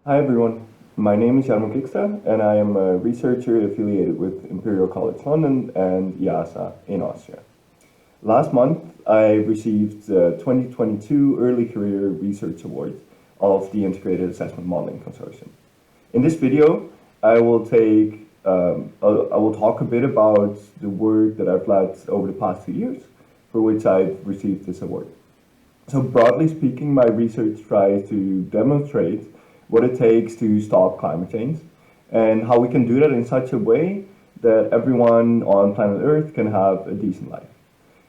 Hi everyone, my name is Jarmo KIKSTRA and I am a researcher affiliated with Imperial College London and IIASA in Austria. Last month I received the 2022 Early Career Research Award of the Integrated Assessment Modeling Consortium. In this video I will talk a bit about the work that I've led over the past 2 years for which I've received this award. So broadly speaking, my research tries to demonstrate what it takes to stop climate change and how we can do that in such a way that everyone on planet Earth can have a decent life.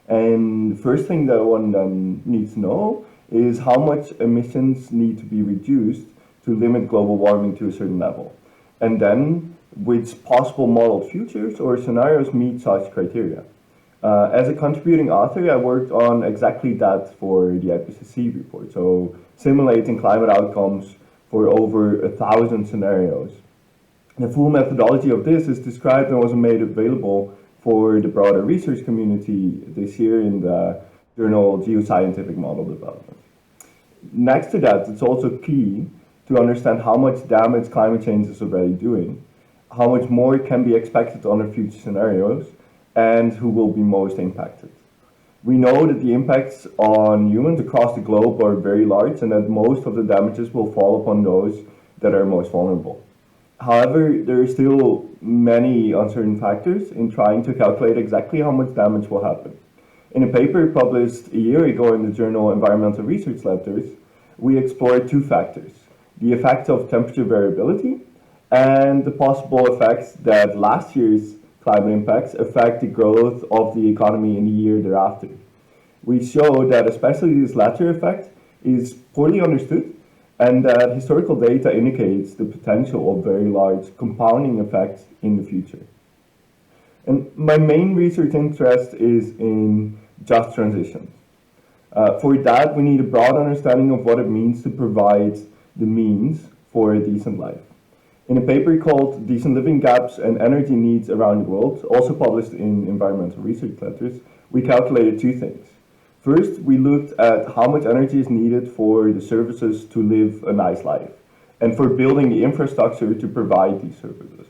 And the first thing that one needs to know is how much emissions need to be reduced to limit global warming to a certain level. And then which possible modeled futures or scenarios meet such criteria. As a contributing author, I worked on exactly that for the IPCC report, so simulating climate outcomes for over 1,000 scenarios. The full methodology of this is described and was made available for the broader research community this year in the journal Geoscientific Model Development. Next to that, it's also key to understand how much damage climate change is already doing, how much more can be expected under future scenarios, and who will be most impacted. We know that the impacts on humans across the globe are very large and that most of the damages will fall upon those that are most vulnerable. However, there are still many uncertain factors in trying to calculate exactly how much damage will happen. In a paper published a year ago in the journal Environmental Research Letters, we explored two factors: the effect of temperature variability and the possible effects that last year's climate impacts affect the growth of the economy in the year thereafter. We show that especially this latter effect is poorly understood and that historical data indicates the potential of very large compounding effects in the future. And my main research interest is in just transitions. For that, we need a broad understanding of what it means to provide the means for a decent life. In a paper called Decent Living Gaps and Energy Needs Around the World, also published in Environmental Research Letters, we calculated two things. First, we looked at how much energy is needed for the services to live a nice life and for building the infrastructure to provide these services.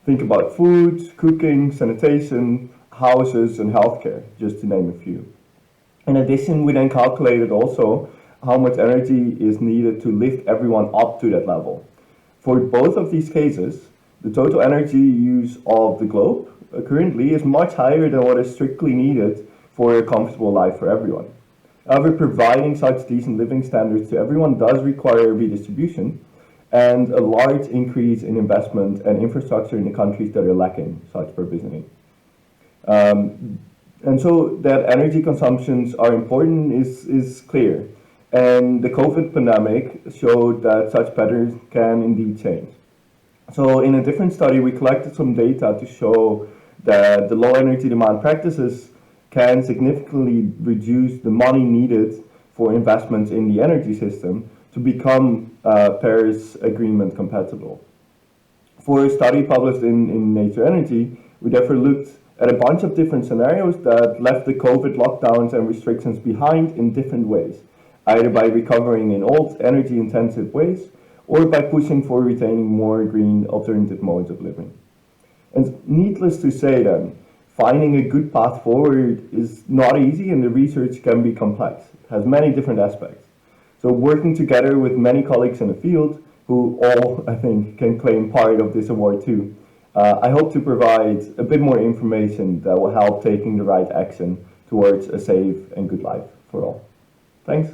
Think about food, cooking, sanitation, houses, and healthcare, just to name a few. In addition, we then calculated also how much energy is needed to lift everyone up to that level. For both of these cases, the total energy use of the globe currently is much higher than what is strictly needed for a comfortable life for everyone. However, providing such decent living standards to everyone does require redistribution and a large increase in investment and infrastructure in the countries that are lacking such provisioning. And so that energy consumptions are important is clear. And the COVID pandemic showed that such patterns can indeed change. So in a different study, we collected some data to show that the low energy demand practices can significantly reduce the money needed for investments in the energy system to become Paris Agreement compatible. For a study published in Nature Energy, we therefore looked at a bunch of different scenarios that left the COVID lockdowns and restrictions behind in different ways, either by recovering in old energy-intensive ways or by pushing for retaining more green alternative modes of living. And needless to say then, finding a good path forward is not easy and the research can be complex. It has many different aspects. So working together with many colleagues in the field, who all, I think, can claim part of this award too, I hope to provide a bit more information that will help taking the right action towards a safe and good life for all. Thanks.